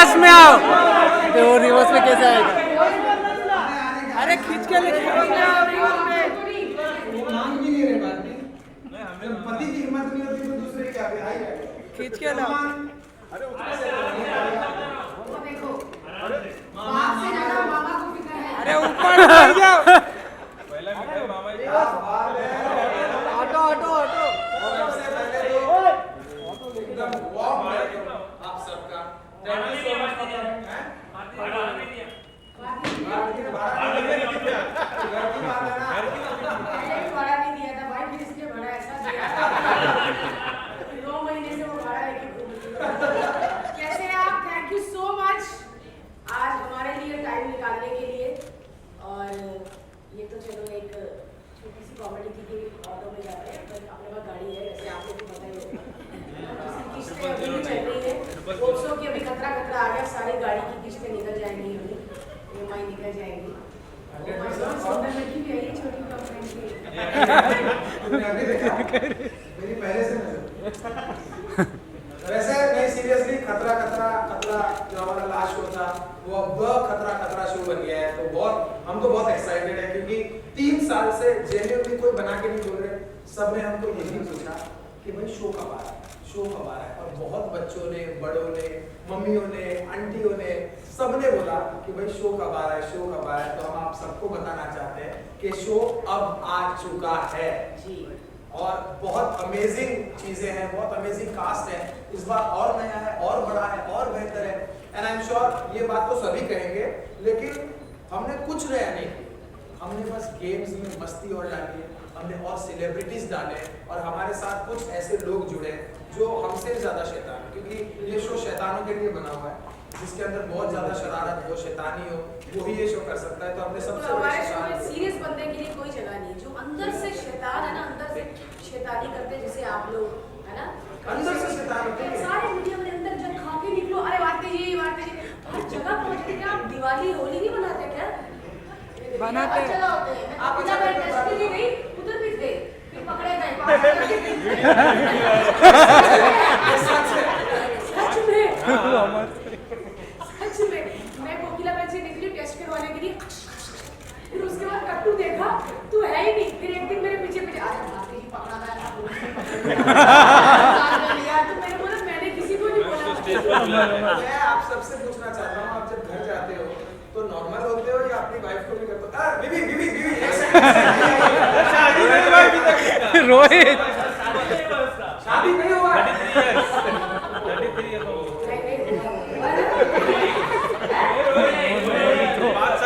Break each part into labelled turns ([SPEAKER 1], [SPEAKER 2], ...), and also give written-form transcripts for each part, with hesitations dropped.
[SPEAKER 1] Reverse में आओ। तो रिवर्स में कैसे आएगा? अरे खींच के लेके
[SPEAKER 2] मांग भी नहीं रहे बात में। पति की हिम्मत नहीं होती तो दूसरे क्या
[SPEAKER 1] खींच के लाओ। अरे ऊपर बैठ जाओ। Auto auto auto.
[SPEAKER 2] सबसे पहले तो एकदम वार्म वेलकम आप सबका। Thank you so much for coming. भाड़ा नहीं दिया। घर की बात है ना।
[SPEAKER 3] पहले भी भाड़ा नहीं दिया था भाई, फिर इसलिए भाड़ा ऐसा दिया। 2 महीने से वो भाड़ा लेके घूम रही है। कैसे हैं आप? थैंक यू सो मच आज हमारे लिए टाइम निकालने के लिए। और ये तो चलो एक छोटी सी कॉमेडी थी कि ऑटो में जा रहे हैं, पर अपने पास गाड़ी है, वैसे आप लोग को पता ही होगा। इसकी किस्तें अभी भी चल रही है। होप्सो कि अभी खतरा खतरा आ गया, सारी गाड़ी की किस्तें निकल जाएंगी, अभी EMI निकल जाएंगी। सुंदर लड़की भी आई छोटी कंपनी की।
[SPEAKER 2] तुमने अभी देखा? मेरी पहले से नजर। वैसे नहीं, सीरियसली खतरा खतरा खतरा जो हमारा लास्ट शो था वो अब खतरा खतरा शो बन गया है। तो बहुत हम तो बहुत एक्साइटेड है क्योंकि 3 साल से जेन्युइनली कोई बना के नहीं बोल रहे। सबने हमको यही पूछा कि भाई शो कब आ रहा है, शो कब आ रहा है। और बहुत बच्चों ने, बड़ों ने, मम्मियों ने, आंटियों ने, सबने बोला कि भाई शो कब आ रहा है, शो कब आ रहा है। तो हम आप सबको बताना चाहते हैं कि शो अब आ चुका है
[SPEAKER 3] जी।
[SPEAKER 2] और बहुत अमेजिंग चीजें हैं, बहुत अमेजिंग कास्ट है इस बार, और नया है, और बड़ा है, और बेहतर है। एंड आई एम श्योर ये बात तो सभी कहेंगे, लेकिन हमने कुछ नया नहीं किया। हमने बस गेम्स में मस्ती और डाली है, हमने और सेलिब्रिटीज डाले और हमारे साथ कुछ ऐसे लोग जुड़े जो हमसे ज्यादा शैतान है, क्योंकि ये शो शैतानों के लिए बना हुआ है। जिसके अंदर बहुत ज्यादा शरारत हो, शैतानी हो, वो ही ये शो कर सकता है। तो हमने सबसे
[SPEAKER 3] तो
[SPEAKER 2] बड़े
[SPEAKER 3] हमारे शो
[SPEAKER 2] शैतान
[SPEAKER 3] में
[SPEAKER 2] को-
[SPEAKER 3] सीरियस बंदे के लिए कोई जगह नहीं है। जो अंदर से शैतान है ना, अंदर से शैतानी करते हैं, जैसे आप लोग, है ना?
[SPEAKER 2] अंदर से शैतान होते हैं।
[SPEAKER 3] सारे मीडिया में अंदर जब खा के निकलो, अरे भारती जी हर जगह पहुंच के आप दिवाली होली नहीं मनाते क्या?
[SPEAKER 1] बनाते
[SPEAKER 3] हर जगह होते हैं।
[SPEAKER 2] आप
[SPEAKER 3] अपना
[SPEAKER 2] अच्छा
[SPEAKER 3] मैं
[SPEAKER 2] करते
[SPEAKER 3] टेस्ट
[SPEAKER 2] हो।
[SPEAKER 3] के लिए गई, उधर भी थे, फिर पकड़े गए। सच में सच में मैं कोकिला बहन से निकली टेस्ट करवाने के लिए, फिर उसके बाद कट्टू देखा तू है ही नहीं। फिर एक दिन मेरे पीछे पीछे आया, भारती जी पकड़ा गया, तो मैंने बोला मैंने किसी को नहीं बोला।
[SPEAKER 2] मैं आप सबसे पूछना चाहता हूँ, आप जब घर जाते हो तो नॉर्मल होते हो या अपनी वाइफ को भी करते हो? बीवी बीवी बीवी एक सेकंड। शादी नहीं हुआ अभी तक।
[SPEAKER 1] रोहित
[SPEAKER 2] शादी नहीं हुआ।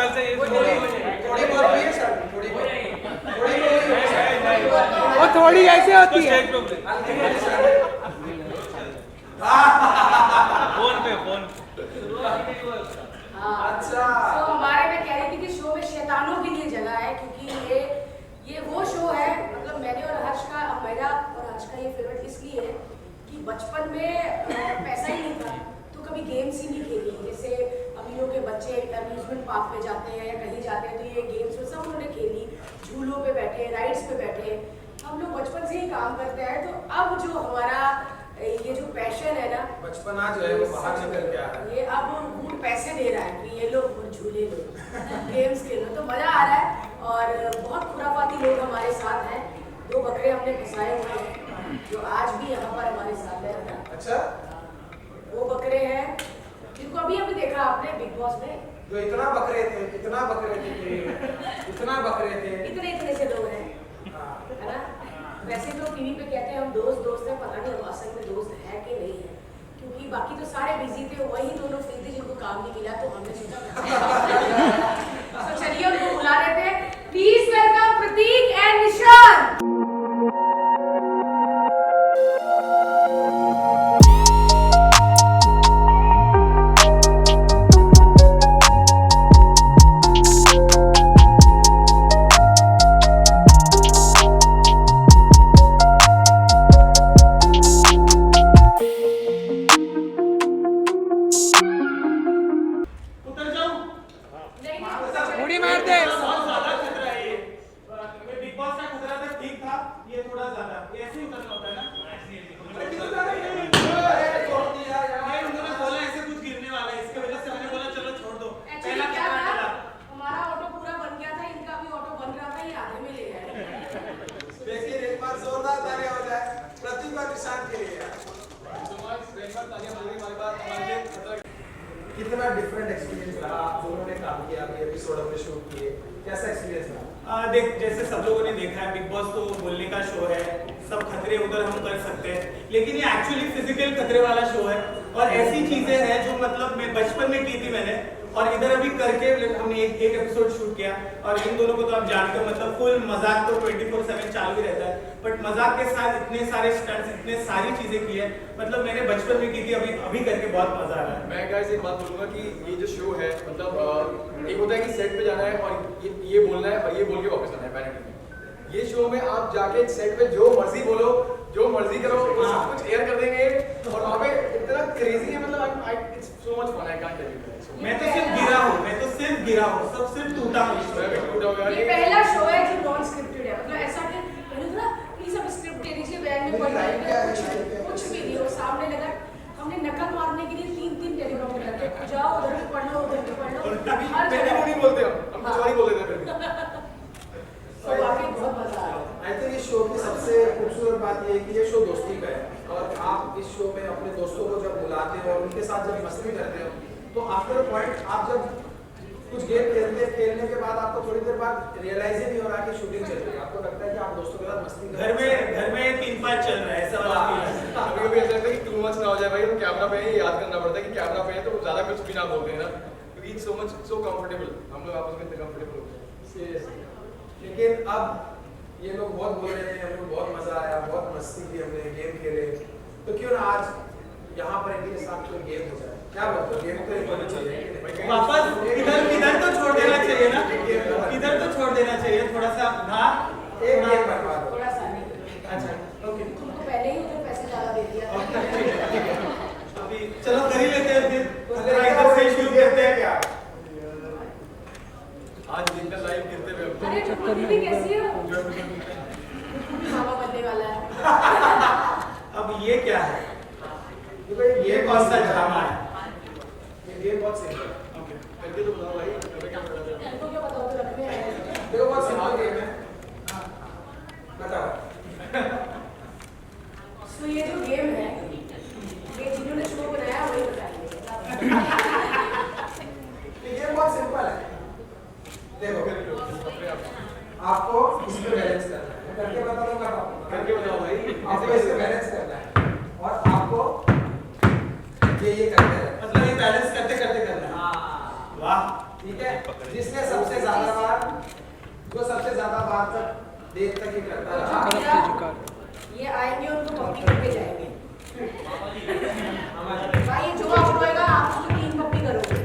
[SPEAKER 2] थोड़ी बहुत हुई है शादी, थोड़ी बहुत हुई है शादी।
[SPEAKER 1] वो थोड़ी ऐसे होती है।
[SPEAKER 2] हल्की में शादी। अच्छा।
[SPEAKER 3] तो हमारे में कह रही थी कि शो में शैतानों के लिए जगह है, क्योंकि ये वो शो है, मतलब मैंने और हर्ष का, मेरा और हर्ष का ये फेवरेट इसलिए है कि बचपन में पैसा ही नहीं था तो कभी गेम्स ही नहीं खेली। जैसे अमीरों के बच्चे अम्यूजमेंट पार्क में जाते हैं या कहीं जाते हैं तो ये गेम्स में सब उन्होंने खेली, झूलों पे बैठे, राइड्स पे बैठे। हम लोग बचपन से ही काम करते हैं, तो अब जो हमारा ये जो पैशन है ना,
[SPEAKER 2] बचपना जो है वो बाहर निकल के आ रहा है।
[SPEAKER 3] ये अब खूब पैसे दे रहा है कि ये लोग झूले लो, गेम्स खेलो, तो मजा आ रहा है। और बहुत खुराफाती लोग हमारे साथ हैं। 2 बकरे हमने फंसाए हुए हैं जो आज भी यहाँ पर हमारे साथ है ना।
[SPEAKER 2] अच्छा,
[SPEAKER 3] 2 बकरे हैं जिनको अभी देखा आपने बिग बॉस में,
[SPEAKER 2] जो इतना बकरे थे, इतना बकरे थे, इतना बकरे थे।
[SPEAKER 3] इतने से लोग हैं,
[SPEAKER 2] हाँ।
[SPEAKER 3] है ना? वैसे तो टीवी पे कहते हैं हम दोस्त हैं, पता नहीं हम असल में दोस्त है कि नहीं है, क्योंकि बाकी तो सारे बिजी थे, वही दोनों फ्री थे जिनको काम नहीं मिला। तो हमने सोचा तो चलिए उनको बुला लेते हैं। प्लीज वेलकम प्रतीक एंड निशान।
[SPEAKER 1] उड़ी मार दे।
[SPEAKER 4] बिग बॉस का खतरा था, ठीक था, ये थोड़ा ज्यादा, ये ऐसे ही उतरना होता है ना। ये उन्होंने बोला ऐसे कुछ गिरने वाला है इसका।
[SPEAKER 2] एपिसोड हमने शूट किए, कैसा एक्सपीरियंस रहा?
[SPEAKER 4] देख, जैसे सब लोगों ने देखा है, बिग बॉस तो बोलने का शो है, सब खतरे उधर हम कर सकते हैं, लेकिन ये एक्चुअली फिजिकल खतरे वाला शो है। और ऐसी चीजें हैं जो मतलब मैं बचपन में की थी मैंने, और इधर अभी करके हमने एक एपिसोड शूट किया। और इन दोनों को तो आप जानते हो, मतलब फुल मजाक तो 24/7 चालू ही रहता है, बट मजाक के साथ इतने सारे स्टंट्स, इतने सारी चीजें की है, मतलब मैंने बचपन में की थी, अभी करके बहुत मजा आ रहा है।
[SPEAKER 5] मैं गाइस एक बात बोलूंगा कि ये जो शो है, मतलब एक होता है कि सेट पे जाना है और ये बोलना है और ये बोल के वापस आना है पैनिक में। ये शो में आप जाके सेट पे जो मर्जी बोलो, जो मर्जी करो, वो सब कुछ एयर कर देंगे और वहाँ पे इतना क्रेजी है, मतलब it's so much fun, I can't tell you.
[SPEAKER 4] मैं तो सिर्फ गिरा हूँ, सब सिर्फ टूटा हूँ।
[SPEAKER 3] ये पहला शो है जो नॉन स्क्रिप्टेड है, मतलब ऐसा कि मैंने ना प्लीज अब स्क्रिप्ट दे दीजिए, बैग में पढ़ लीजिए, कुछ भी नहीं हो, सामने लगा। हमने नकल मारने के लिए 3 टेलीग्राम रखे, जाओ उधर भी पढ़ लो, उधर भी पढ़ लो, हर जगह
[SPEAKER 5] नहीं बोलते हम कुछ और ही बोल देते हैं।
[SPEAKER 3] तो वाकई बहुत मजा आया।
[SPEAKER 2] आई थिंक इस शो की सबसे खूबसूरत बात ये है कि ये शो दोस्ती का है, और आप इस शो में अपने दोस्तों को जब बुलाते हो और उनके साथ जब मस्ती करते हो, तो आफ्टर पॉइंट आप जब कुछ गेम खेलने के बाद आपको थोड़ी देर बाद रियलाइज ही नहीं हो रहा कि शूटिंग चल रही है, आपको लगता है कि आप दोस्तों के साथ मस्ती कर रहे हैं।
[SPEAKER 4] घर में 3-5 चल रहा है, ऐसा वाला फील है।
[SPEAKER 5] कभी-कभी ऐसा लगता है कि टू मच ना हो जाए भाई, हम कैमरा पे है, ये याद करना पड़ता है कि कैमरा पे है तो ज्यादा कुछ भी ना बोलते हैं ना, क्योंकि इट्स सो कंफर्टेबल, हम लोग आपस में इतने कंफर्टेबल होते हैं।
[SPEAKER 2] सीरियसली। लेकिन अब ये लोग बहुत बोल रहे थे, हमको बहुत मजा आया, बहुत मस्ती की, हमने गेम खेले, तो क्यों ना आज यहाँ पर इनके साथ कोई गेम हो जाए? क्या बोलते हो? गेम तो एक होना चाहिए।
[SPEAKER 4] वापस इधर तो छोड़ देना चाहिए ना, इधर तो छोड़ देना चाहिए थोड़ा सा। हाँ,
[SPEAKER 2] एक गेम करवा दो।
[SPEAKER 3] थोड़ा सा नहीं,
[SPEAKER 4] अच्छा, ओके,
[SPEAKER 3] तुमको पहले ही उधर पैसे ज्यादा दे दिया था।
[SPEAKER 4] अभी चलो कर ही लेते हैं फिर,
[SPEAKER 2] अगर
[SPEAKER 4] इधर से शुरू करते हैं।
[SPEAKER 2] क्या?
[SPEAKER 5] आज दिन का लाइव गिरते हुए
[SPEAKER 3] अरे टुकड़ी दीदी कैसी हो? मामा बनने वाला है।
[SPEAKER 4] अब ये क्या है?
[SPEAKER 2] ये
[SPEAKER 4] कौन सा ड्रामा है?
[SPEAKER 2] ये गेम बहुत सिंपल है।
[SPEAKER 4] ओके,
[SPEAKER 5] करके तो बताओ भाई, हमें क्या पता है।
[SPEAKER 3] तुमको क्या पता होता रखने आए?
[SPEAKER 2] देखो बहुत सिंपल गेम है। बताओ।
[SPEAKER 3] तो ये जो गेम है, ये जिन्होंने शो बनाया वही बताएंगे।
[SPEAKER 2] ये गेम बहुत सिंपल है। देखो, आपको इस पे बैलेंस करना है, करके बता दूंगा आपको।
[SPEAKER 5] करके बताओ भाई।
[SPEAKER 2] आपको इस पे बैलेंस करना है और आपको ये करना है,
[SPEAKER 4] मतलब ये बैलेंस करते करते करना है।
[SPEAKER 2] हाँ,
[SPEAKER 4] वाह,
[SPEAKER 2] ठीक है। जिसने सबसे ज्यादा बार, जो सबसे ज्यादा बार तक देर तक ये करता रहा,
[SPEAKER 3] ये आएंगे उनको पप्पी करके जाएंगे। भाई जो आप होएगा आप उसको 3 पप्पी करोगे।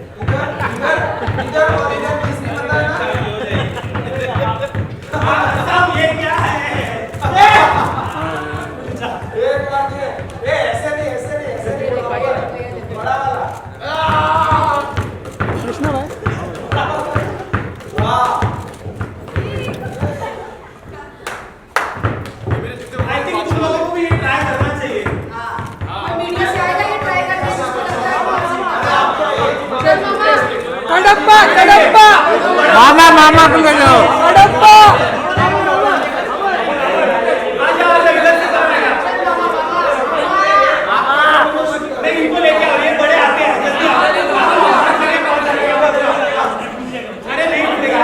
[SPEAKER 2] इधर और इधर किस भी पता है ना?
[SPEAKER 4] साहब ये क्या है?
[SPEAKER 2] एक बार ये ऐसे नहीं बड़ा वाला।
[SPEAKER 1] कृष्णा भाई
[SPEAKER 2] वाह,
[SPEAKER 4] आई थिंक तुम लोगों को भी ये ट्राई करना चाहिए।
[SPEAKER 3] हाँ, मीडिया से आएगा ये ट्राई करने इसको लगता है। चल मामा,
[SPEAKER 1] कडप्पा मामा को ले लो। कडप्पा
[SPEAKER 4] इधर से नहीं, इनको लेके आओ, ये बड़े आते हैं जल्दी आओ। अरे नहीं टूटेगा।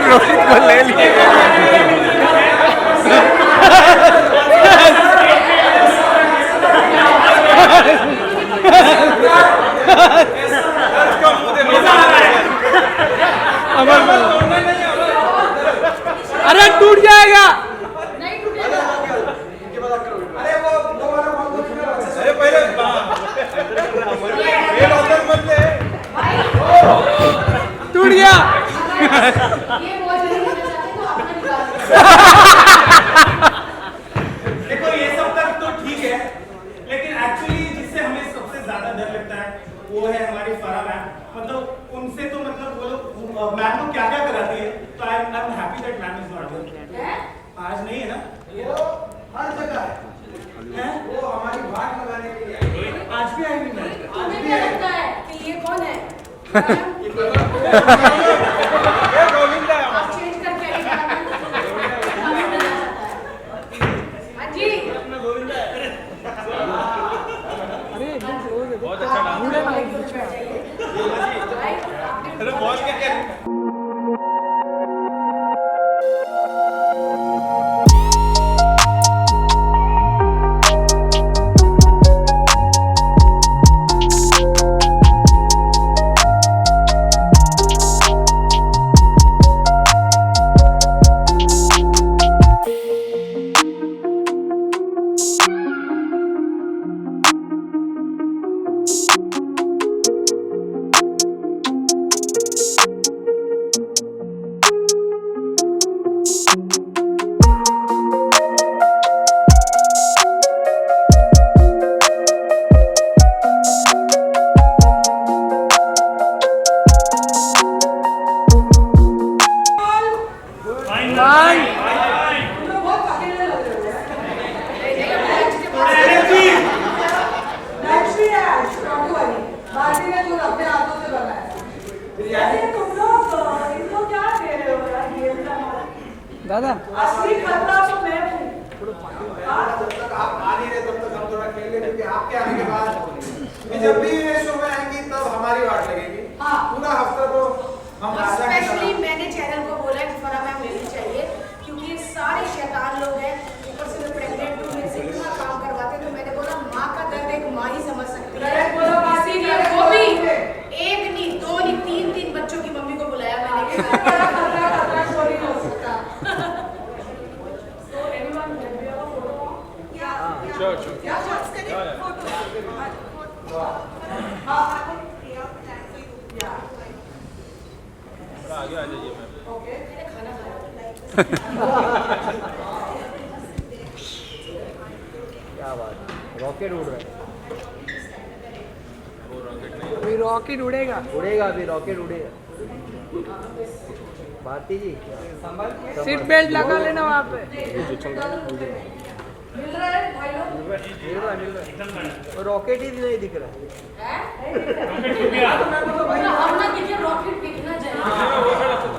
[SPEAKER 1] रोहित को ले लिए। अरे टूट जाएगा।
[SPEAKER 3] नहीं टूटेगा।
[SPEAKER 5] इनके बाद आप करोगे।
[SPEAKER 2] अरे वो वाला बहुत दुख में अच्छे से।
[SPEAKER 4] पहले
[SPEAKER 1] टूट गया।
[SPEAKER 3] ये बहुत जल्दी होना चाहते तो अपना निकाल।
[SPEAKER 4] देखो ये सब तक तो ठीक है, लेकिन एक्चुअली जिससे हमें सबसे ज्यादा डर लगता है वो है हमारी फरा मैम। मतलब उनसे तो मतलब वो लोग मैम को क्या क्या कराती है, तो I am happy that ma'am is not there.
[SPEAKER 3] है?
[SPEAKER 4] आज नहीं है ना?
[SPEAKER 2] वो हर जगह है,
[SPEAKER 4] हैं?
[SPEAKER 2] वो हमारी बात लगाने के लिए आई है।
[SPEAKER 4] आज भी आई नहीं मैम।
[SPEAKER 3] तुम्हें क्या लगता है कि ये कौन है? आप चेंज करके आइए हाँ जी।
[SPEAKER 1] अरे बहुत अच्छा डांस
[SPEAKER 4] अरे बॉल क्या
[SPEAKER 1] दादा
[SPEAKER 3] असली खतरा तो मैं हूँ।
[SPEAKER 2] जब तक आप आ नहीं रहे तब तक हम थोड़ा खेल लें, क्योंकि आपके आने के बाद जब भी ये शो में आएंगी तब हमारी वाट लगेगी।
[SPEAKER 3] हाँ।
[SPEAKER 2] पूरा हफ्ता तो हम राजा की
[SPEAKER 3] स्पेशली
[SPEAKER 2] तरह-
[SPEAKER 3] मैंने चैनल को बोला कि फरा मैम लेनी चाहिए, क्योंकि ये सारे शैतान लोग हैं, ऊपर से मैं प्रेग्नेंट हूँ, मेरे से इतना काम करवाते हैं, तो मैंने बोला माँ का दर्द एक माँ ही समझ सकती है। इसीलिए वो भी एक नहीं, दो नहीं, तीन बच्चों की मम्मी को बुलाया मैंने।
[SPEAKER 1] आगे आ जाइए मैम।
[SPEAKER 6] क्या बात, रॉकेट उड़ रहा है।
[SPEAKER 1] अभी रॉकेट उड़ेगा।
[SPEAKER 6] उड़ेगा अभी, रॉकेट उड़ेगा। भारती जी
[SPEAKER 1] सीट बेल्ट लगा लेना वहाँ पे।
[SPEAKER 3] मिल रहा है भाई लोग?
[SPEAKER 6] मिल रहा है। वो रॉकेट ही नहीं दिख रहा है।
[SPEAKER 3] हम ना देखिए रॉकेट दिखना चाहिए।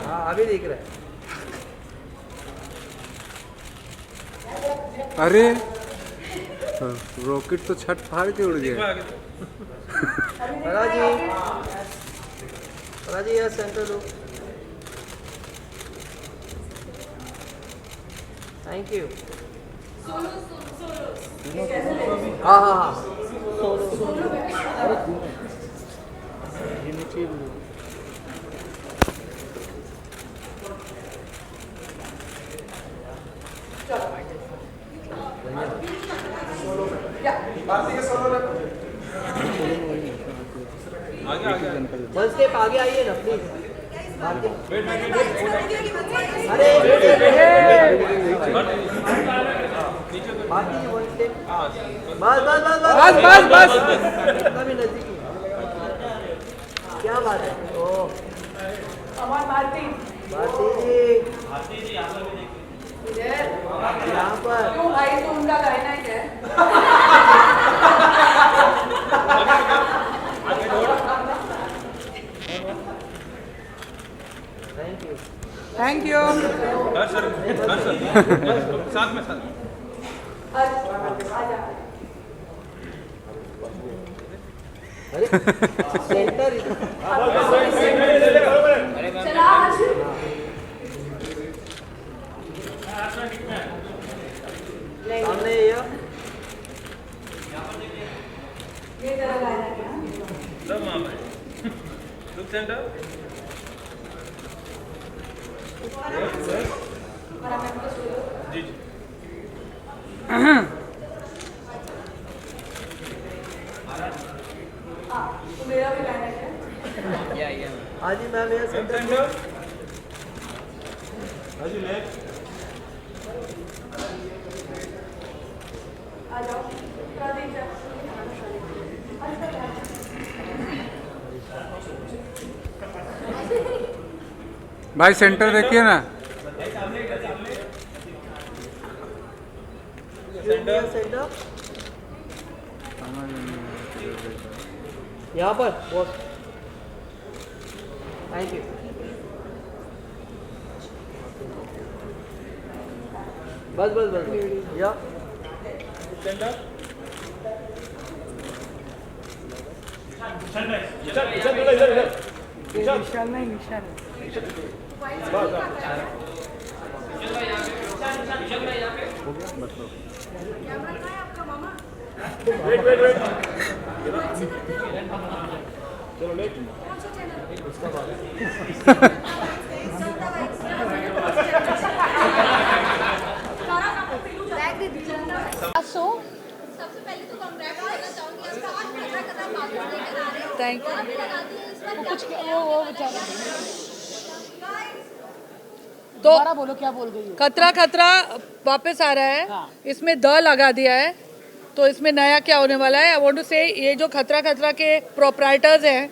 [SPEAKER 6] हाँ अभी दिख रहा है।
[SPEAKER 7] अरे रॉकेट तो छत फाड़ के उड़ गया।
[SPEAKER 6] जी यस सेंटर दो। Thank you. हाँ हाँ हाँ
[SPEAKER 2] भारती के सोलो ले।
[SPEAKER 6] वन स्टेप आगे आइए ना प्लीज। भारती अरे भारती जी वन स्टेप। बस बस बस
[SPEAKER 1] बस बस बस।
[SPEAKER 6] इतना भी नजदीक नहीं। क्या बात है। ओ
[SPEAKER 3] हमारी भारती
[SPEAKER 6] भारती जी
[SPEAKER 3] इधर
[SPEAKER 6] यहाँ पर
[SPEAKER 3] क्यों भाई, तो उनका कहना है क्या?
[SPEAKER 6] Thank you.
[SPEAKER 1] Thank you.
[SPEAKER 4] साथ में
[SPEAKER 6] अरे सेंटर
[SPEAKER 3] चला आज
[SPEAKER 6] सामने ये
[SPEAKER 3] तरह गाना क्या?
[SPEAKER 4] सब वहाँ पे लुक सेंटर जी जी
[SPEAKER 3] तो मेरा भी गाना क्या?
[SPEAKER 6] हाँ जी मैम ये सेंटर
[SPEAKER 3] आ जाओ प्रदीप जा।
[SPEAKER 7] भाई सेंटर देखिए ना।
[SPEAKER 6] सेंटर यहाँ पर बॉस। Thank you. बस बस बस या
[SPEAKER 1] विशाल नहीं विशाल
[SPEAKER 3] कैमरा कहाँ है आपका मामा? कौन सा चैनल? बैग दे दीजिए।
[SPEAKER 8] सो सबसे पहले तो कांग्रेट्स करना चाहूंगी इसका आज खतरा खतरा बातचीत लेकर आ रहे हो।
[SPEAKER 1] Thank you.
[SPEAKER 8] और भी लगाती है इस बार
[SPEAKER 3] कुछ वो बेचारा
[SPEAKER 1] तो
[SPEAKER 3] दोबारा बोलो क्या बोल गई हो?
[SPEAKER 1] खतरा खतरा वापस आ रहा है
[SPEAKER 3] हाँ।
[SPEAKER 1] इसमें द लगा दिया है तो इसमें नया क्या होने वाला है। आई वांट टू से ये जो खतरा खतरा के प्रोप्राइटर्स हैं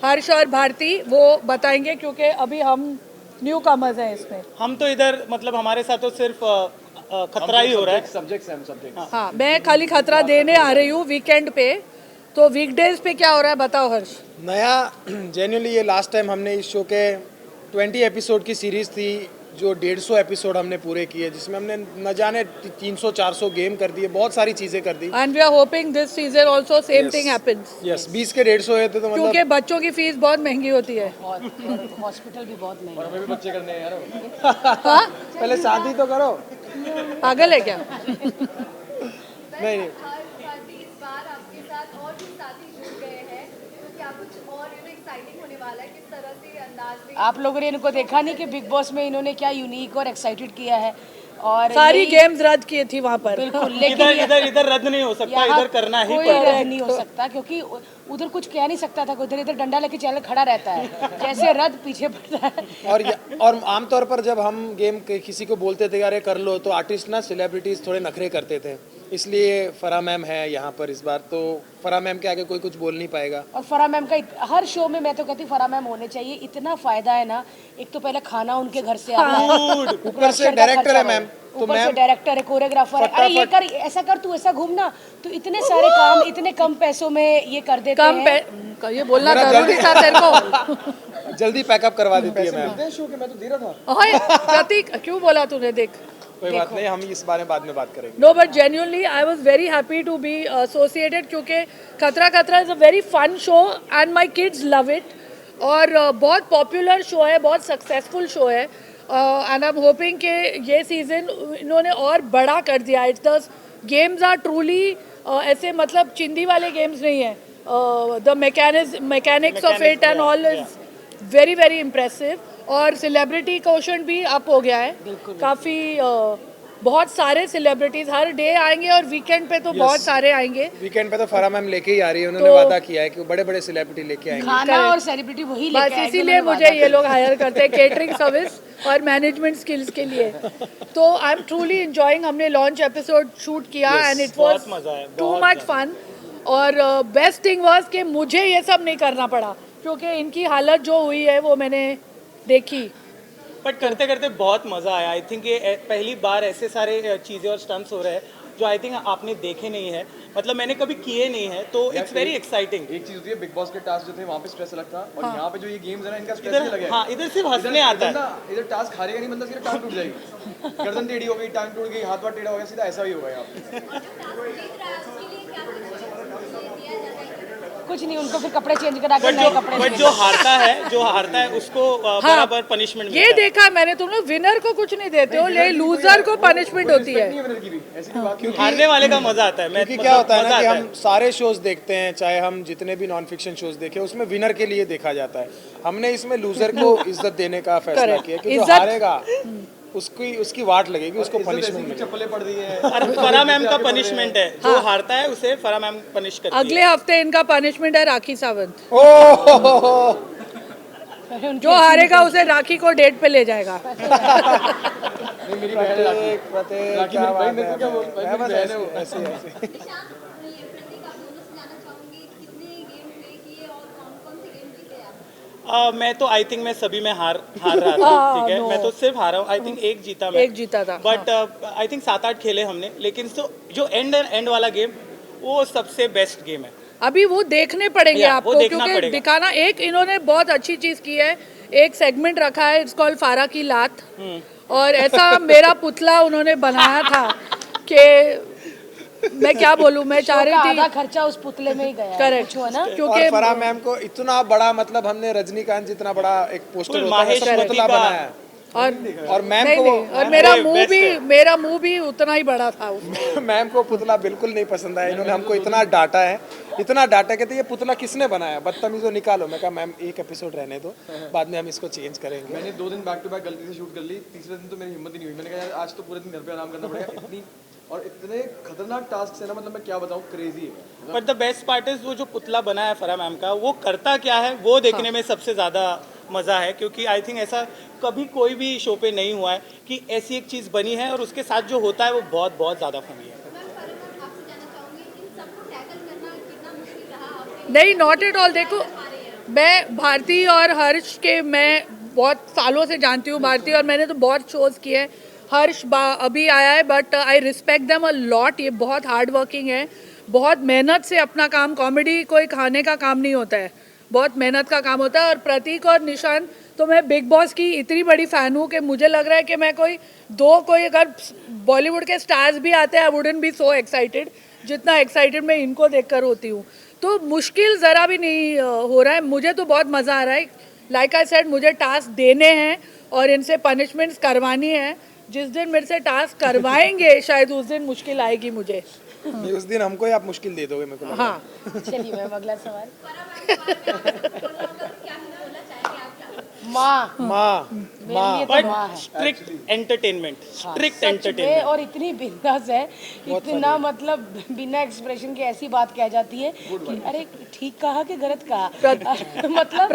[SPEAKER 1] हर्ष और भारती वो बताएंगे क्योंकि अभी हम न्यू कमर्स हैं इसमें।
[SPEAKER 4] हम तो इधर मतलब हमारे साथ तो सिर्फ खतरा ही हो रहा है।
[SPEAKER 5] सब्जेक्ट
[SPEAKER 1] हाँ मैं खाली खतरा देने आ रही हूँ वीकेंड पे, तो वीकडेज पे क्या हो रहा है बताओ हर्ष।
[SPEAKER 2] नया जेन्युइनली ये लास्ट टाइम हमने इस शो के 20 एपिसोड की सीरीज थी जो 150 एपिसोड हमने पूरे किए जिसमें हमने न जाने 300-400 गेम कर दिए, बहुत सारी चीजें कर दी।
[SPEAKER 1] And we are hoping this season also same thing happens.
[SPEAKER 2] Yes 20 के 150 हुए थे तो मतलब
[SPEAKER 1] क्योंकि बच्चों की फीस बहुत महंगी होती है।
[SPEAKER 3] और हॉस्पिटल भी बहुत महंगा
[SPEAKER 5] हमें भी बच्चे करने हैं यार।
[SPEAKER 1] हाँ
[SPEAKER 2] पहले शादी तो करो।
[SPEAKER 1] पागल है क्या?
[SPEAKER 2] नहीं
[SPEAKER 8] पार्टी इस बार आपके साथ और भी साथी जुड़ गए हैं तो क्या कुछ और एक्साइटिंग होने वाला है किस तरह से अंदाज में
[SPEAKER 3] आप लोगों ने इनको देखा नहीं कि बिग बॉस में इन्होंने क्या यूनिक और एक्साइटेड किया है और
[SPEAKER 1] सारी
[SPEAKER 3] यही-
[SPEAKER 1] गेम्स रद्द की थी वहाँ पर।
[SPEAKER 3] बिल्कुल लेकिन
[SPEAKER 4] इधर इधर इधर रद्द नहीं हो सकता,
[SPEAKER 3] यहाँ
[SPEAKER 4] इधर करना ही
[SPEAKER 3] कोई
[SPEAKER 4] पड़ेगा।
[SPEAKER 3] रद्द नहीं हो सकता क्योंकि उधर कुछ कह नहीं सकता था, उधर इधर डंडा लेके चैनल खड़ा रहता है जैसे रद्द पीछे पड़ता है।
[SPEAKER 2] और आमतौर पर जब हम गेम किसी को बोलते थे यार ये कर लो तो आर्टिस्ट ना सेलिब्रिटीज थोड़े नखरे करते थे, इसलिए फराह मैम है यहाँ पर इस बार, तो फराह मैम के आगे कोई कुछ बोल नहीं पाएगा।
[SPEAKER 3] और फराह मैम का हर शो में मैं तो कहती हूँ फराह मैम होने चाहिए, इतना फायदा है ना। एक तो पहले खाना उनके घर से आता है,
[SPEAKER 2] ऊपर से डायरेक्टर है मैम, तो
[SPEAKER 3] ऊपर से
[SPEAKER 2] मैम
[SPEAKER 3] डायरेक्टर है, कोरियोग्राफर है। अरे ये कर, ऐसा कर, तू ऐसा घूमना, तो इतने सारे काम इतने कम पैसों में ये कर देते हैं।
[SPEAKER 1] ये बोलना जरूरी था तेरे को।
[SPEAKER 2] जल्दी पैकअप करवा देती है मैम।
[SPEAKER 5] शो के मैं तो दे रहा था।
[SPEAKER 1] ओए प्रतीक क्यों बोला तूने? देख
[SPEAKER 2] कोई बात नहीं, हम इस बारे में बाद में बात करेंगे।
[SPEAKER 1] No but genuinely I was very happy to be associated क्योंकि Khatra Khatra is a very fun show and my kids love it. और बहुत पॉपुलर शो है, बहुत सक्सेसफुल शो है एंड आई एम होपिंग कि ये सीज़न इन्होंने और बड़ा कर दिया। It's the games are truly ऐसे मतलब चिंदी वाले गेम्स नहीं है। The mechanics of it and all is very very impressive. और सेलिब्रिटी क्वेश्चन भी अप हो गया है काफ़ी। बहुत सारे सेलिब्रिटीज हर डे आएंगे और वीकेंड पे तो बहुत सारे आएंगे।
[SPEAKER 2] वीकेंड पे तो फराह मैम लेके ही आ रही है, उन्होंने वादा किया है कि वो बड़े बड़े सेलिब्रिटी लेके आएंगे।
[SPEAKER 3] खाना और सेलिब्रिटी वही
[SPEAKER 1] बस
[SPEAKER 3] लेके आएंगे,
[SPEAKER 1] इसीलिए
[SPEAKER 3] उन्होंने
[SPEAKER 1] मुझे ये लोग हायर करते हैं केटरिंग सर्विस और मैनेजमेंट स्किल्स के लिए। तो आई एम ट्रूली इंजॉइंग। हमने लॉन्च एपिसोड शूट किया एंड इट वाज
[SPEAKER 4] बहुत मजा आया,
[SPEAKER 1] टू
[SPEAKER 4] बहुत
[SPEAKER 1] मच फन। और बेस्ट थिंग वाज कि मुझे ये सब नहीं करना पड़ा क्योंकि इनकी हालत जो हुई है वो मैंने देखी।
[SPEAKER 4] बट करते करते बहुत मजा आया। आई थिंक ये पहली बार ऐसे सारे चीजें और स्टंट्स हो रहे हैं जो आई थिंक आपने देखे नहीं है, मतलब मैंने कभी किए नहीं है, तो इट्स वेरी एक्साइटिंग।
[SPEAKER 5] एक चीज होती है, बिग बॉस के टास्क जो थे वहाँ पे स्ट्रेस अलग था और यहाँ पे जो ये गेम्स है ना इनका स्ट्रेस अलग है।
[SPEAKER 4] हाँ इधर सिर्फ हंसने आता है।
[SPEAKER 5] इधर टास्क हारेगा नहीं मतलब सीधा टांग टूट जाएगी, गर्दन टेढ़ी हो गई, टांग टूट गई, हाथ वाथ टेढ़ा हो गया, सीधा ऐसा ही होगा यहाँ पे।
[SPEAKER 8] उसके लिए क्या कुछ
[SPEAKER 3] कुछ नहीं, उनको फिर कपड़े चेंज करा के
[SPEAKER 4] बट
[SPEAKER 3] नए कपड़े
[SPEAKER 4] बट जो हारता है उसको बराबर पनिशमेंट
[SPEAKER 1] ये देखा मैंने, तुम लोग विनर को कुछ नहीं देते हो, ले लूजर को पनिशमेंट होती है।
[SPEAKER 5] विनर की भी ऐसी कोई बात नहीं।
[SPEAKER 4] हारने वाले का मजा आता है।
[SPEAKER 2] क्योंकि क्या होता है ना कि हम सारे शोज देखते हैं, चाहे हम जितने भी नॉन फिक्शन शोज देखें उसमें विनर के लिए देखा जाता है। हमने इसमें लूजर को इज्जत देने का फैसला
[SPEAKER 1] Correct.
[SPEAKER 2] किया कि जो
[SPEAKER 1] इज्जत-
[SPEAKER 2] हारेगा उसकी वाट लगेगी, उसको पनिशमेंट मिलेगी।
[SPEAKER 5] चप्पलें पड़ रही है
[SPEAKER 4] और फराह मैम का पनिशमेंट है, जो हारता है उसे फराह मैम पनिश करती है।
[SPEAKER 1] अगले हफ्ते इनका पनिशमेंट है राखी सावंत।
[SPEAKER 2] ओह
[SPEAKER 1] जो हारेगा उसे राखी को डेट पे ले जाएगा।
[SPEAKER 5] नहीं मेरी बहन है राखी।
[SPEAKER 2] प्रत्येक
[SPEAKER 5] राखी
[SPEAKER 2] क्या
[SPEAKER 5] मेरी
[SPEAKER 2] बात
[SPEAKER 5] बहन है,
[SPEAKER 2] है,
[SPEAKER 5] तो क्या बोल-
[SPEAKER 2] मैं बस
[SPEAKER 5] बहन है वो।
[SPEAKER 2] ऐसे ऐसे
[SPEAKER 8] निशांत प्रतीक आप दोनों से जानना चाहूंगी कितने गेम प्ले किए और कौन कौन से गेम जीते आप?
[SPEAKER 4] मैं तो आई थिंक मैं सभी में हार रहा था, ठीक है। मैं तो सिर्फ हारा हूँ, आई थिंक एक जीता मैं,
[SPEAKER 1] एक जीता था।
[SPEAKER 4] बट आई थिंक 7-8 खेले हमने, लेकिन जो एंड वाला गेम वो सबसे बेस्ट गेम है।
[SPEAKER 1] अभी वो देखने पड़ेंगे
[SPEAKER 4] या, वो
[SPEAKER 1] आपको,
[SPEAKER 4] देखना
[SPEAKER 1] क्योंकि
[SPEAKER 4] पड़ेगा।
[SPEAKER 1] दिखाना। एक इन्होंने बहुत अच्छी चीज की है, एक सेगमेंट रखा है, इट्स कॉल्ड फारा की लात। और ऐसा मेरा पुतला उन्होंने बनाया था कि मैं क्या बोलूँ, मैं चाह रही
[SPEAKER 3] आधा
[SPEAKER 1] थी
[SPEAKER 3] खर्चा उस पुतले में ही गया है,
[SPEAKER 1] करेक्ट
[SPEAKER 3] कुछ है ना।
[SPEAKER 1] क्योंकि
[SPEAKER 2] और फराह मैम को इतना बड़ा, मतलब हमने रजनीकांत जितना बड़ा एक पोस्टर होता है
[SPEAKER 4] माहेश
[SPEAKER 2] सब पुतला
[SPEAKER 4] का-
[SPEAKER 2] बनाया है। और मैम
[SPEAKER 1] नहीं
[SPEAKER 2] को
[SPEAKER 1] नहीं, और मेरा मुंह भी उतना ही बड़ा था उसमें।
[SPEAKER 2] मैम को पुतला बिल्कुल नहीं पसंद आया। इन्होंने हमको इतना डांटा है, इतना डांटा, कहते ये पुतला किसने बनाया, बदतमीजो निकालो। मैं कहा मैम एक एपिसोड रहने दो, बाद में हम इसको चेंज करेंगे।
[SPEAKER 5] मैंने 2 दिन बैक टू बैक गलती से शूट कर ली, तीसरे दिन तो मेरी हिम्मत ही नहीं हुई। मैंने कहा यार आज तो पूरे दिन घर पे आराम करना पड़ेगा। इतनी और इतने खतरनाक टास्क है ना, मतलब मैं क्या बताऊँ, क्रेजी है।
[SPEAKER 4] But the best part is वो जो पुतला बना है फराह मैम का, वो करता क्या है वो देखने में सबसे ज़्यादा मज़ा है, क्योंकि आई थिंक ऐसा कभी कोई भी शो पे नहीं हुआ है कि ऐसी एक चीज़ बनी है और उसके साथ जो होता है वो बहुत बहुत ज़्यादा फनी है।
[SPEAKER 8] मैम फरमान, आपसे जानना चाहूंगी इन सबको टैकल करना कितना मुश्किल रहा आपके
[SPEAKER 1] नहीं, नॉट एट ऑल। देखो, मैं भारती और हर्ष के मैं बहुत सालों से जानती हूँ भारती, और मैंने तो बहुत शोज़ किए हैं। हर्ष अभी आया है, but I respect them a lot. ये बहुत हार्ड वर्किंग है, बहुत मेहनत से अपना काम, कॉमेडी कोई खाने का काम नहीं होता है, बहुत मेहनत का काम होता है। और प्रतीक और निशान, तो मैं बिग बॉस की इतनी बड़ी फ़ैन हूँ कि मुझे लग रहा है कि मैं कोई अगर बॉलीवुड के स्टार्स भी आते हैं, I wouldn't be so excited जितना एक्साइटेड मैं इनको देखकर होती हूँ। तो मुश्किल ज़रा भी नहीं हो रहा है, मुझे तो बहुत मज़ा आ रहा है। लाइक आई सेड, मुझे टास्क देने हैं और इनसे पनिशमेंट्स करवानी है। जिस दिन मेरे से टास्क करवाएंगे शायद उस दिन मुश्किल आएगी मुझे।
[SPEAKER 2] उस दिन हमको ही आप मुश्किल दे दोगे मेरे को लग रहा है।
[SPEAKER 1] हाँ,
[SPEAKER 3] चलिए मैम अगला सवाल।
[SPEAKER 8] क्या बोलना चाहेंगे आप? क्या
[SPEAKER 3] माँ,
[SPEAKER 2] माँ
[SPEAKER 3] मेरे लिए तो
[SPEAKER 4] बट
[SPEAKER 3] माँ है।
[SPEAKER 4] स्ट्रिक्ट एंटरटेनमेंट, स्ट्रिक्ट
[SPEAKER 3] सच में,
[SPEAKER 4] एंटरटेनमेंट।
[SPEAKER 3] और इतनी बिंदास है, इतना मतलब बिना एक्सप्रेशन के ऐसी बात कह जाती है कि अरे ठीक कहा कि गलत कहा। मतलब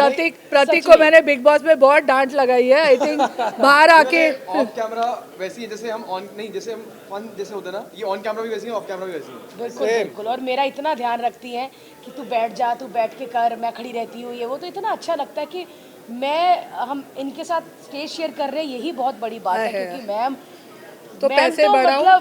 [SPEAKER 1] प्रतीक को मैंने बिग बॉस में बहुत डांट लगाई है। आई थिंक बाहर आके
[SPEAKER 5] ऑफ कैमरा वैसी है जैसे हम ऑन नहीं, जैसे हम फन जैसे होते हैं ना, ये ऑन कैमरा भी वैसी है, ऑफ कैमरा भी वैसी है।
[SPEAKER 3] बिल्कुल बिल्कुल। और मेरा इतना ध्यान रखती है कि तू बैठ जा, तू बैठ के कर, मैं खड़ी रहती हूँ, ये वो। तो इतना अच्छा लगता है कि हम इनके साथ स्टेज शेयर कर रहे हैं, यही बहुत बड़ी बात है। क्योंकि मैम
[SPEAKER 1] तो पैसे बढ़ाऊं,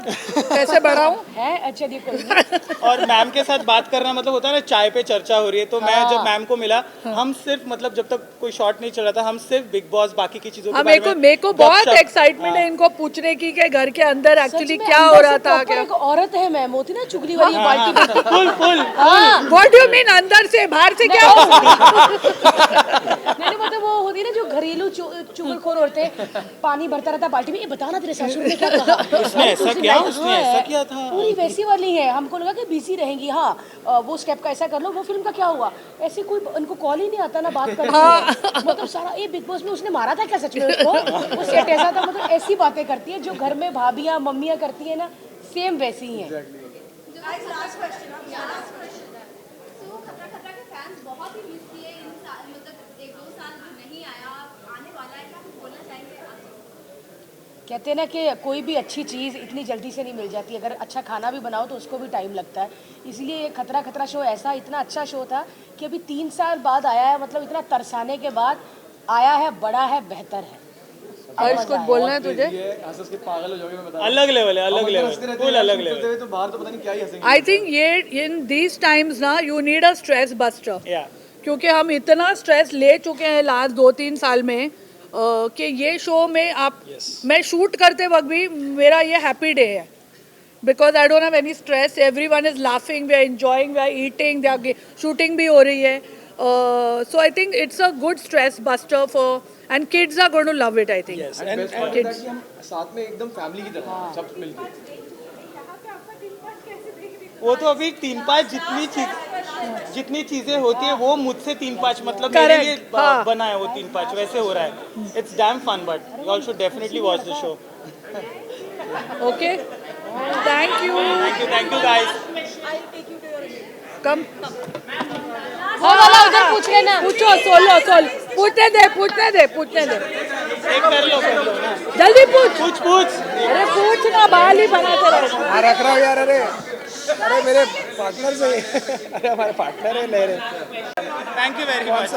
[SPEAKER 1] पैसे बढ़ाऊं
[SPEAKER 3] है। अच्छा ये कोई नहीं।
[SPEAKER 4] और मैम के साथ बात करना मतलब होता है ना, चाय पे चर्चा हो रही है। तो मैं जब मैम को मिला, हम सिर्फ मतलब जब तक कोई शॉट नहीं चल रहा था, हम सिर्फ बिग बॉस बाकी की चीजों के बारे में
[SPEAKER 1] मेरे को बहुत
[SPEAKER 4] गपशप।
[SPEAKER 1] एक्साइटमेंट है इनको पूछने की कि घर के अंदर एक्चुअली
[SPEAKER 3] सच में
[SPEAKER 1] क्या
[SPEAKER 3] अंदर
[SPEAKER 1] हो
[SPEAKER 3] से
[SPEAKER 1] रहा था।
[SPEAKER 3] proper
[SPEAKER 1] क्या
[SPEAKER 3] एक औरत है मैम, होती ना चुगली वाली बाल्टी में।
[SPEAKER 4] फुल फुल
[SPEAKER 3] हाँ,
[SPEAKER 1] व्हाट डू यू मीन अंदर से? बाहर से क्या हो?
[SPEAKER 3] मैंने मतलब वो होती है ना जो घरेलू चुगलखोर होते हैं, पानी भरता रहता बाल्टी में, ये बताना तेरे ससुर ने क्या कहा,
[SPEAKER 4] उसने ऐसा किया, उसने
[SPEAKER 3] हाँ,
[SPEAKER 4] ऐसा किया था।
[SPEAKER 3] पूरी वैसी वाली है। हमको लगा कि बिजी रहेंगी। हाँ, वो स्टेप का ऐसा कर लो, वो फिल्म का क्या हुआ, ऐसे कोई उनको कॉल ही नहीं आता ना बात करने के। मतलब सारा ये बिग बॉस में उसने मारा था क्या सच में उसको, वो सेट ऐसा था। मतलब ऐसी बातें करती है जो घर में भाभियाँ मम्मियाँ करती है ना, सेम वैसी ही है।
[SPEAKER 8] Last question. सो खतरा खतरा के फैंस बहुत ही मिस किए इन साल, मतलब 1-2 साल जो नहीं आया, आने वाला है, क्या कुछ बोलना चाहेंगे आप?
[SPEAKER 3] कहते हैं ना कि कोई भी अच्छी चीज़ इतनी जल्दी से नहीं मिल जाती। अगर अच्छा खाना भी बनाओ तो उसको भी टाइम लगता है। इसलिए ये खतरा खतरा शो ऐसा इतना अच्छा शो था कि अभी 3 साल बाद आया है। मतलब इतना तरसाने के बाद आया है, बड़ा है, बेहतर है।
[SPEAKER 1] हर्ष कुछ बोलना है तुझे?
[SPEAKER 5] ये हंस के पागल हो जाओगे, मैं बता
[SPEAKER 4] अलग लेवल है, अलग लेवल, फुल अलग
[SPEAKER 5] लेवल
[SPEAKER 4] लेवल।
[SPEAKER 5] तो बाहर तो पता नहीं क्या ही हंसेंगे।
[SPEAKER 1] आई थिंक ये इन दीज टाइम्स ना you need a stress buster,
[SPEAKER 4] या
[SPEAKER 1] क्योंकि हम इतना स्ट्रेस ले चुके हैं लास्ट 2-3 साल में कि ये शो में मैं शूट करते वक्त भी मेरा ये हैप्पी डे है, because I don't have any stress, everyone is laughing, we are enjoying, we are eating, shooting भी हो रही है। So I think it's a good stress buster for, and kids are going to love it. I think
[SPEAKER 5] best part है कि हम साथ में एकदम फैमिली की तरह सब मिलके।
[SPEAKER 4] वो तो अभी 3-5 जितनी चीजें होती है वो मुझसे 3-5 मतलब मेरे लिए
[SPEAKER 1] हाँ।
[SPEAKER 4] बना है वो 3-5 वैसे हो रहा है। It's damn fun, but you all should definitely watch the show.
[SPEAKER 1] Okay, thank you
[SPEAKER 4] guys.
[SPEAKER 1] कम
[SPEAKER 3] वो वाला उधर पूछ लेना।
[SPEAKER 1] पूछो, सोलो पूछने दे
[SPEAKER 4] एक कर लो ना।
[SPEAKER 1] जल्दी पूछ।
[SPEAKER 4] पूछ
[SPEAKER 1] अरे पूछ ना, बाल ही बनाते रहे।
[SPEAKER 2] हाँ रख रहा हूँ यार। अरे मेरे पार्टनर से अरे हमारे पार्टनर है ले रहे।
[SPEAKER 4] Thank you very much.